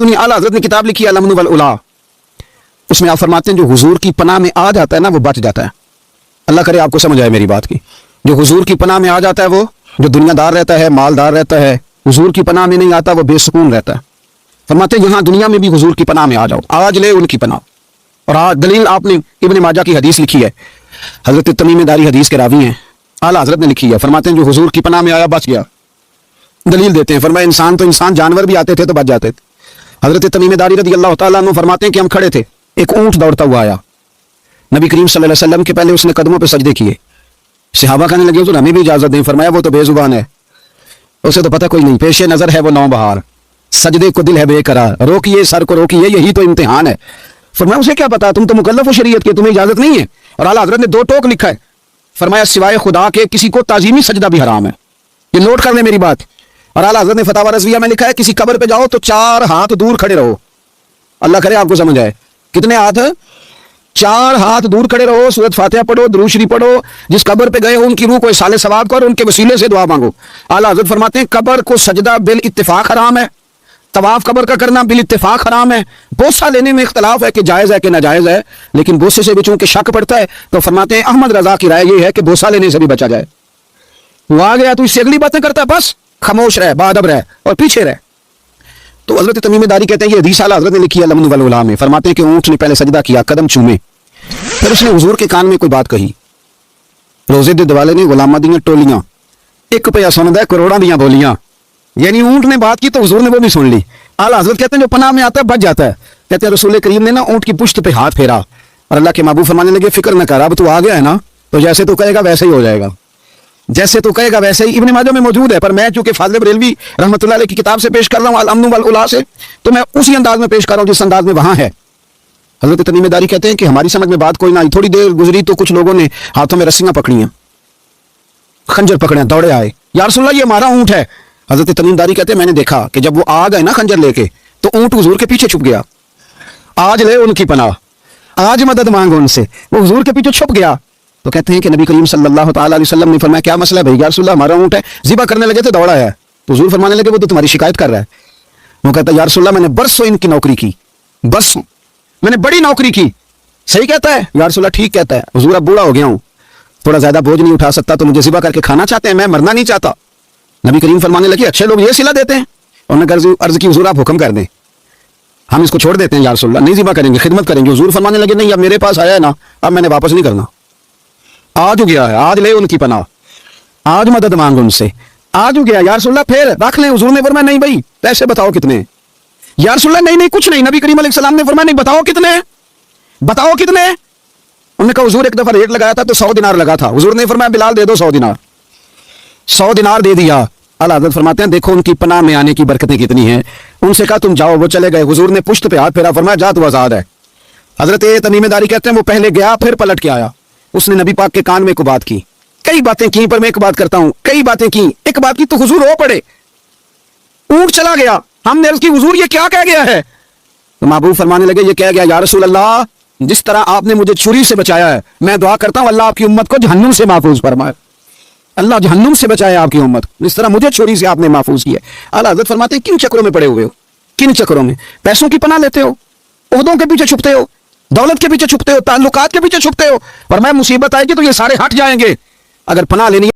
आला हज़रत ने किताब लिखी अल-अम्न वल उला, उसमें आप फरमाते हैं जो हुजूर की पनाह में आ जाता है ना वो बच जाता है। अल्लाह करे आपको समझ आए मेरी बात की। जो हुजूर की पनाह में आ जाता है, वो जो दुनियादार रहता है, मालदार रहता है, हुजूर की पनाह में नहीं आता, वो बेसुकून रहता है। फरमाते हैं यहाँ दुनिया में भी हुजूर की पनाह में आ जाओ, आज ले उनकी पनाह। और आज दलील आपने इब्न माजा की हदीस लिखी है, हजरत तमीम दारी हदीस के रावी हैं, आला हजरत ने लिखी है। फरमाते हैं जो हुजूर की पनाह में आया बच गया। दलील देते हैं, फरमाया इंसान तो इंसान, जानवर भी आते थे तो बच जाते थे। हजरत तमीम दारी रज़ी अल्लाह तआला अन्हु फरमाते हैं कि हम खड़े थे, एक ऊंट दौड़ता हुआ आया, नबी करीम सल्लल्लाहु अलैहि वसल्लम के पहले उसने कदमों पे सजदे किए। सहाबा कहने लगे हुजूर हमें भी इजाजत दें। फरमाया वो तो बेजुबान है, उसे तो पता कोई नहीं, पेशे नजर है वो नौ बहार, सजदे को दिल है बेकरार, रोकिए सर को रोकिए यही तो इम्तिहान है। फरमाया उसे क्या पता, तुम तो मुकल्लफ हो शरीयत के, तुम्हें इजाजत नहीं है। और आला हजरत ने दो टोक लिखा है, फरमाया सिवाय खुदा के किसी को ताजीमी सजदा भी हराम है। ये नोट कर ले मेरी बात। और आला हजरत ने फतावा रज़विया में लिखा है किसी कब्र पे जाओ तो 4 हाथ दूर खड़े रहो। अल्लाह करे आपको समझ आए। कितने हाथ? 4 हाथ दूर खड़े रहो, सूरत फातिहा पढ़ो, दुरूद शरीफ पढ़ो, जिस कब्र पे गए हो उनकी रूह को साले सवाब करो, उनके वसीले से दुआ मांगो। आला हजरत फरमाते हैं कब्र को सजदा बिल इत्तिफाक हराम है, तवाफ कब्र का करना बिल इत्तिफाक हराम है। बोसा लेने में इख्तलाफ है कि जायज़ है कि नाजायज़ है, लेकिन बोसे से भी चूंकि शक पड़ता है तो फरमाते हैं अहमद रजा की राय ये है कि बोसा लेने से भी बचा जाए। वो आ गया तो इससे अगली बातें करता है, बस खामोश रह, बादब रह और पीछे रह। तो हजरत तमीम दारी कहते हैं ये हदीस आला हजरत ने लिखी है अल-अम्न वल उला में। फरमाते हैं कि ऊंट ने पहले सजदा किया, कदम चूमे, फिर उसने हुजूर के कान में कोई बात कही। रोजे दे दिवाले ने गुलामा दी टोलियां, एक पया सुनदा करोड़ां दियां बोलियां। यानी ऊंट ने बात की तो हुजूर ने वो भी सुन ली। आला हजरत कहते हैं जो पनाह में आता है बच जाता है। कहते हैं रसूल करीम ने ना ऊंट की पुश्त पे हाथ फेरा और अल्लाह के महबूब फरमाने लगे फिक्र न कर, अब तू आ गया है ना तो जैसे तू कहेगा वैसे ही हो जाएगा, जैसे तू कहेगा वैसे ही। इब्न माजा में मौजूद है, पर मैं चूंकि फाज़िल बरेलवी रहमतुल्लाह अलैह की किताब से पेश कर रहा हूँ अल-अम्न वल उला से, तो मैं उसी अंदाज में पेश कर रहा हूँ जिस अंदाज में वहां है। हजरत तमीम दारी कहते हैं कि हमारी समझ में बात कोई ना आई। थोड़ी देर गुजरी तो कुछ लोगों ने हाथों में रस्सियां पकड़ी, खंजर पकड़े, दौड़े आए, या रसूलल्लाह ये हमारा ऊंट है। हजरत तमीम दारी कहते हैं मैंने देखा कि जब वो आ गए ना खंजर लेके तो ऊंट हुजूर के पीछे छुप गया। आज ले उनकी पनाह, आज मदद मांगो उनसे, वो हुजूर के पीछे छुप गया। तो कहते हैं कि नबी करीम सल्लल्लाहु तआला अलैहि वसल्लम ने फरमाया क्या मसला है भाई? या रसूलल्लाह हमारा ऊंट है, ज़िबा करने लगे थे दौड़ा है। तो हुजूर फरमाने लगे वो तो तुम्हारी शिकायत कर रहा है। वो कहता है या रसूलल्लाह मैंने बरसों इनकी नौकरी की, बरसों मैंने बड़ी नौकरी की। सही कहता है या रसूलल्लाह? ठीक कहता है। हुजूर अब बूढ़ा हो गया हूँ, थोड़ा ज्यादा बोझ नहीं उठा सकता, तो मुझे ज़िबा करके खाना चाहते हैं, मैं मरना नहीं चाहता। नबी करीम फरमाने लगे अच्छे लोग ये सिला देते हैं। उन्होंने अर्ज की हुजूर आप हुक्म कर दें, हम इसको छोड़ देते हैं या रसूलल्लाह, नहीं ज़िबा करेंगे, खिदमत करेंगे। हुजूर फरमाने लगे नहीं अब मेरे पास आया है ना, अब मैंने वापस नहीं करना, आज हो गया है, आज ले उनकी पनाह, आज मदद मांग उनसे, आज हो गया या रसूलल्लाह फिर रख लें। हुजूर ने फरमाया नहीं भाई पैसे बताओ कितने? या रसूलल्लाह नहीं नहीं कुछ नहीं। नबी करीम अलैहि सलाम ने फरमाया नहीं बताओ कितने, बताओ कितने। उन्होंने कहा हुजूर एक दफा रेट लगाया था तो 100 दिनार लगा था। हुजूर ने फरमाया बिलाल दे दो 100 दिनार। 100 दिनार दे दिया। आला हज़रत फरमाते हैं देखो उनकी पनाह में आने की बरकतें कितनी हैं। उनसे कहा तुम जाओ, वो चले गए। हुजूर ने पुश्त पे हाथ फेरा, फरमाया जा तू आजाद है। हजरत तमीम दारी कहते हैं वो पहले गया फिर पलट के आया, उसने नबी पाक के कान में को बात की, कई बातें की, पर मैं एक बात करता हूं, कई बातें की, एक बात की तो हुजूर रो पड़े, ऊंट चला गया। हमने अर्ज की हुजूर ये क्या कह गया है? तो महबूब फरमाने लगे ये कह गया या रसूल अल्लाह जिस तरह आपने मुझे छुरी से बचाया है, मैं दुआ करता हूं अल्लाह आपकी उम्मत को जहन्नुम से महफूज फरमाए, अल्लाह जहन्नुम से बचाए आपकी उम्मत, जिस तरह मुझे छुरी से आपने महफूज किया। आला हज़रत फरमाते हैं किन चक्रों में पड़े हुए हो, किन चक्रों में? पैसों की पनाह लेते हो, ओहदों के पीछे छुपते हो, दौलत के पीछे छुपते हो, ताल्लुकात के पीछे छुपते हो, और मैं मुसीबत आएगी तो ये सारे हट जाएंगे। अगर पनाह लेनी